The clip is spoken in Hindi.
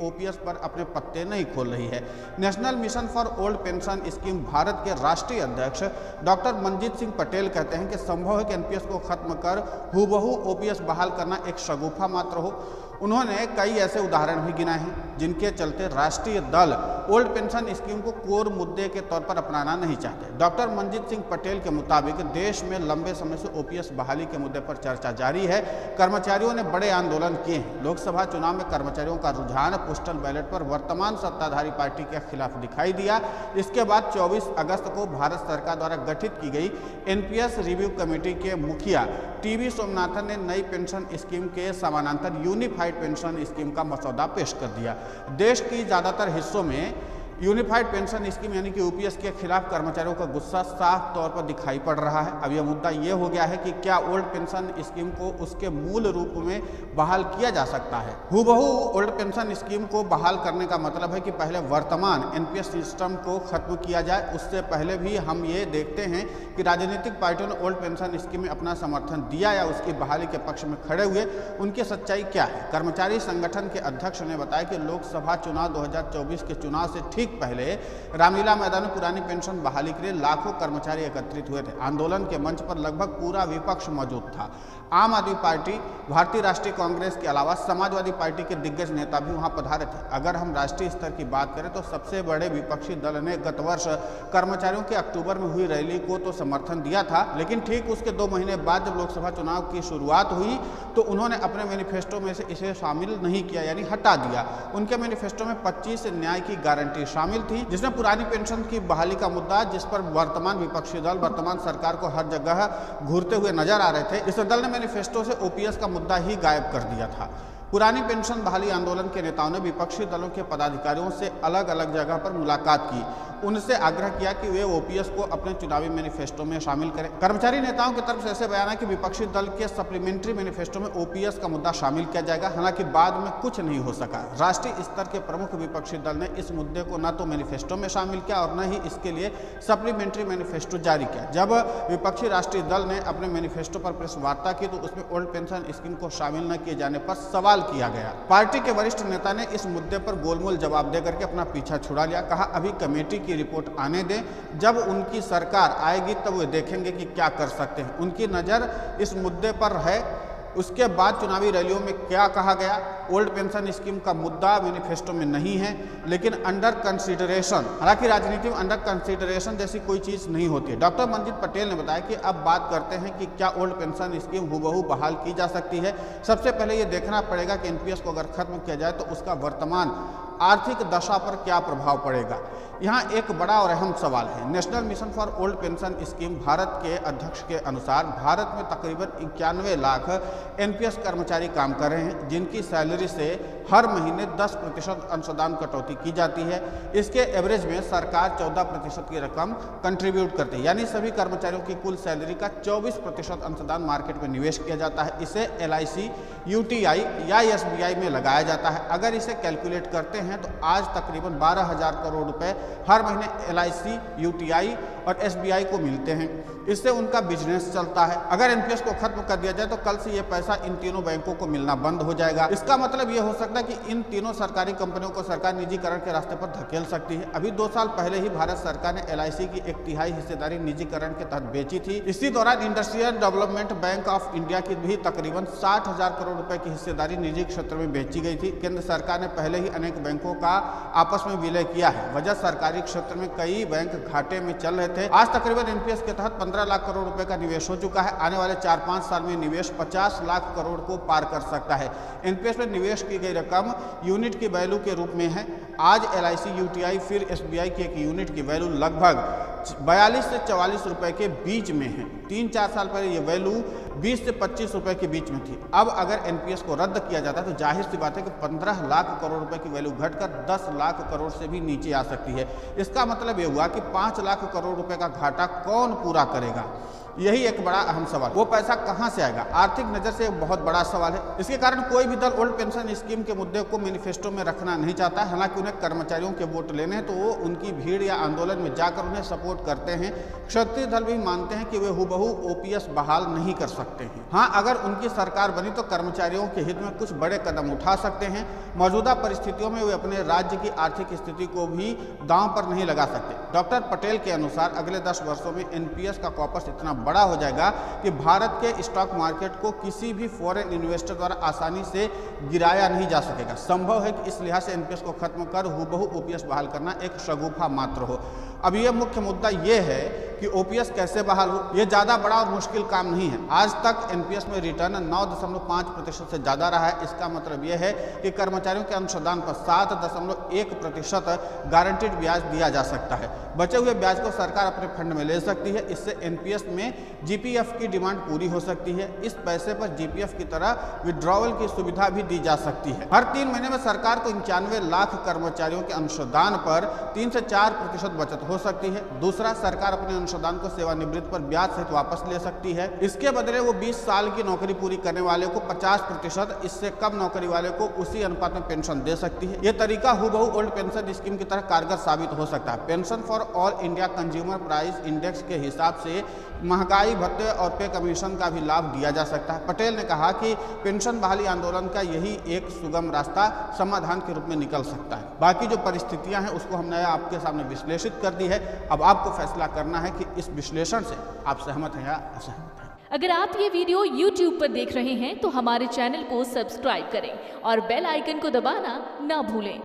ओपीएस पर अपने पत्ते नहीं खोल रही है। National mission for old pension scheme Bharat के राष्ट्रीय अध्यक्ष डॉक्टर मनजीत सिंह पटेल कहते हैं कि संभव है कि एनपीएस को खत्म कर हूबहू ओपीएस बहाल करना एक शगुफा मात्र हो। उन्होंने कई ऐसे उदाहरण भी गिनाए हैं जिनके चलते राष्ट्रीय दल ओल्ड पेंशन स्कीम को कोर मुद्दे के तौर पर अपनाना नहीं चाहते। डॉक्टर मनजीत सिंह पटेल के मुताबिक देश में लंबे समय से ओपीएस बहाली के मुद्दे पर चर्चा जारी है। कर्मचारियों ने बड़े आंदोलन किए हैं। लोकसभा चुनाव में कर्मचारियों का रुझान पोस्टल बैलेट पर वर्तमान सत्ताधारी पार्टी के खिलाफ दिखाई दिया। इसके बाद 24 अगस्त को भारत सरकार द्वारा गठित की गई एनपीएस रिव्यू कमेटी के मुखिया टीवी सोमनाथन ने नई पेंशन स्कीम के समानांतर यूनिफाइड पेंशन स्कीम का मसौदा पेश कर दिया। देश की ज्यादातर हिस्सों में यूनिफाइड पेंशन स्कीम यानी कि यूपीएस के खिलाफ कर्मचारियों का गुस्सा साफ तौर पर दिखाई पड़ रहा है। अब यह मुद्दा ये हो गया है कि क्या ओल्ड पेंशन स्कीम को उसके मूल रूप में बहाल किया जा सकता है। हूबहू ओल्ड पेंशन स्कीम को बहाल करने का मतलब है कि पहले वर्तमान एनपीएस सिस्टम को खत्म किया जाए। उससे पहले भी हम ये देखते हैं कि राजनीतिक पार्टियों ने ओल्ड पेंशन स्कीम में अपना समर्थन दिया या उसकी बहाली के पक्ष में खड़े हुए। उनकी सच्चाई क्या है? कर्मचारी संगठन के अध्यक्ष ने बताया कि लोकसभा चुनाव 2024 के चुनाव से ठीक पहले रामलीला मैदान में पुरानी पेंशन बहाली के लिए लाखों कर्मचारी एकत्रित हुए थे। आंदोलन के मंच पर लगभग पूरा विपक्ष मौजूद था। आम आदमी पार्टी, भारतीय राष्ट्रीय कांग्रेस के अलावा समाजवादी पार्टी के दिग्गज नेता भी वहां पधारे थे। अगर हम राष्ट्रीय स्तर की बात करें तो सबसे बड़े विपक्षी दल ने गत वर्ष कर्मचारियों के अक्टूबर में हुई रैली को तो समर्थन दिया था, लेकिन ठीक उसके 2 महीने बाद जब लोकसभा चुनाव की शुरुआत हुई तो उन्होंने अपने मैनिफेस्टो में से इसे शामिल नहीं किया, यानी हटा दिया। उनके मैनिफेस्टो में 25 न्याय की गारंटी शामिल थी, जिसमें पुरानी पेंशन की बहाली का मुद्दा, जिस पर वर्तमान विपक्षी दल वर्तमान सरकार को हर जगह घूरते हुए नजर आ रहे थे, इस दल ने मैनिफेस्टो से ओपीएस का मुद्दा ही गायब कर दिया था। पुरानी पेंशन बहाली आंदोलन के नेताओं ने विपक्षी दलों के पदाधिकारियों से अलग अलग जगह पर मुलाकात की। उनसे आग्रह किया कि वे ओपीएस को अपने चुनावी मैनिफेस्टो में शामिल करें। कर्मचारी नेताओं की तरफ से ऐसे बयान है कि विपक्षी दल के सप्लीमेंट्री मैनिफेस्टो में ओपीएस का मुद्दा शामिल किया जाएगा। हालांकि बाद में कुछ नहीं हो सका। राष्ट्रीय स्तर के प्रमुख विपक्षी दल ने इस मुद्दे को न तो मैनिफेस्टो में शामिल किया और न ही इसके लिए सप्लीमेंट्री मैनिफेस्टो जारी किया। जब विपक्षी राष्ट्रीय दल ने अपने मैनिफेस्टो पर प्रेस वार्ता की तो उसमें ओल्ड पेंशन स्कीम को शामिल न किए जाने पर सवाल किया गया। पार्टी के वरिष्ठ नेता ने इस मुद्दे पर गोलमोल जवाब देकर के अपना पीछा छुड़ा लिया। कहा, अभी कमेटी की रिपोर्ट आने दें, जब उनकी सरकार आएगी तब वे देखेंगे कि क्या कर सकते हैं। उनकी नज़र इस मुद्दे पर है। उसके बाद चुनावी रैलियों में क्या कहा गया? ओल्ड पेंशन स्कीम का मुद्दा मैनिफेस्टो में नहीं है, लेकिन अंडर कंसीडरेशन। हालांकि राजनीति में अंडर कंसीडरेशन जैसी कोई चीज़ नहीं होती है। डॉक्टर मनजीत पटेल ने बताया कि अब बात करते हैं कि क्या ओल्ड पेंशन स्कीम हूबहू बहाल की जा सकती है। सबसे पहले ये देखना पड़ेगा कि एनपीएस को अगर खत्म किया जाए तो उसका वर्तमान आर्थिक दशा पर क्या प्रभाव पड़ेगा। यहाँ एक बड़ा और अहम सवाल है। National mission for old pension scheme Bharat के अध्यक्ष के अनुसार भारत में तकरीबन 91 लाख एनपीएस कर्मचारी काम कर रहे हैं, जिनकी सैलरी से हर महीने 10% अंशदान कटौती की जाती है। इसके एवरेज में सरकार 14% की रकम कंट्रीब्यूट करती है, यानी सभी कर्मचारियों की कुल सैलरी का 24% अंशदान मार्केट में निवेश किया जाता है। इसे एलआईसी, यूटीआई या एसबीआई में लगाया जाता है। अगर इसे कैलकुलेट करते हैं तो आज तकरीबन 12,000 करोड़ रुपए हर महीने एलआईसी, यूटीआई और एसबीआई को मिलते हैं। इससे उनका बिजनेस चलता है। अगर एनपीएस को खत्म कर दिया जाए तो कल से ये पैसा इन तीनों बैंकों को मिलना बंद हो जाएगा। इसका मतलब ये हो सकता है कि इन तीनों सरकारी कंपनियों को सरकार निजीकरण के रास्ते पर धकेल सकती है। अभी 2 साल पहले ही भारत सरकार ने एलआईसी की 1/3 हिस्सेदारी निजीकरण के तहत बेची थी। इसी दौरान industrial development bank of India की भी तकरीबन 60,000 करोड़ रुपए की हिस्सेदारी निजी क्षेत्र में बेची गई थी। केंद्र सरकार ने पहले ही अनेक बैंकों का आपस में विलय किया है। वजह सरकारी क्षेत्र में कई बैंक घाटे में चल रहे थे। आज तकरीबन एनपीएस के तहत 15 लाख करोड़ रुपए का निवेश हो चुका है। आने वाले 4-5 साल में निवेश 50 लाख करोड़ को पार कर सकता है। एनपीएस में निवेश की गई रकम यूनिट की वैल्यू के रूप में है। आज एलआईसी, यूटीआई फिर एसबीआई की एक यूनिट की वैल्यू लगभग 42 से 44 रुपए के बीच में है। 3-4 साल पहले ये वैल्यू 20 से 25 रुपए के बीच में थी। अब अगर एनपीएस को रद्द किया जाता है तो जाहिर सी बात है कि 15 लाख करोड़ रुपए की वैल्यू घटकर 10 लाख करोड़ से भी नीचे आ सकती है। इसका मतलब ये हुआ कि 5 लाख करोड़ रुपए का घाटा कौन पूरा करेगा। यही एक बड़ा अहम सवाल। वो पैसा कहाँ से आएगा, आर्थिक नजर से एक बहुत बड़ा सवाल है। इसके कारण कोई भी दल ओल्ड पेंशन स्कीम के मुद्दे को मैनिफेस्टो में रखना नहीं चाहता। हालांकि उन्हें कर्मचारियों के वोट लेने हैं तो वो उनकी भीड़ या आंदोलन में जाकर उन्हें सपोर्ट करते हैं। क्षत्रिय दल भी मानते हैं कि वे हुबहू ओपीएस बहाल नहीं कर सकते हैं। हाँ, अगर उनकी सरकार बनी तो कर्मचारियों के हित में कुछ बड़े कदम उठा सकते हैं। मौजूदा परिस्थितियों में वे अपने राज्य की आर्थिक स्थिति को भी दांव पर नहीं लगा सकते। डॉक्टर पटेल के अनुसार अगले 10 वर्षों में एनपीएस का कॉर्पस इतना बड़ा हो जाएगा कि भारत के स्टॉक मार्केट को किसी भी फॉरेन इन्वेस्टर द्वारा आसानी से गिराया नहीं जा सकेगा। संभव है कि इस लिहाज से एनपीएस को खत्म कर हुबहू ओपीएस बहाल करना एक शगुफा मात्र हो। अब यह मुख्य मुद्दा यह है कि ओपीएस कैसे बहाल हो। यह ज़्यादा बड़ा और मुश्किल काम नहीं है। आज तक एनपीएस में रिटर्न 9.5% से ज़्यादा रहा है। इसका मतलब यह है कि कर्मचारियों के अंशदान पर 7.1% गारंटीड ब्याज दिया जा सकता है। बचे हुए ब्याज को सरकार अपने फंड में ले सकती है। इससे एनपीएस में जीपीएफ की डिमांड पूरी हो सकती है। इस पैसे पर जीपीएफ की तरह विड्रॉवल की सुविधा भी दी जा सकती है। हर 3 महीने में सरकार को 91 लाख कर्मचारियों के अंशदान पर 3 से 4% बचत हो सकती है। दूसरा, सरकार अपने अंशदान को सेवानिवृत्त पर ब्याज सहित वापस ले सकती है। इसके बदले वो 20 साल की नौकरी पूरी करने वाले को 50%, इससे कम नौकरी वाले को उसी अनुपात में पेंशन दे सकती है। यह तरीका हुबहू ओल्ड पेंशन स्कीम की तरह कारगर साबित हो सकता है। Pension for all India consumer price index के हिसाब से महंगाई भत्ते और पे कमीशन का भी लाभ दिया जा सकता है। पटेल ने कहा कि पेंशन बहाली आंदोलन का यही एक सुगम रास्ता समाधान के रूप में निकल सकता है। बाकी जो परिस्थितियां हैं उसको हमने आपके सामने विश्लेषित कर दी है। अब आपको फैसला करना है कि इस विश्लेषण से आप सहमत हैं या असहमत हैं। अगर आप ये वीडियो YouTube पर देख रहे हैं तो हमारे चैनल को सब्सक्राइब करें और बेल आइकन को दबाना ना भूलें।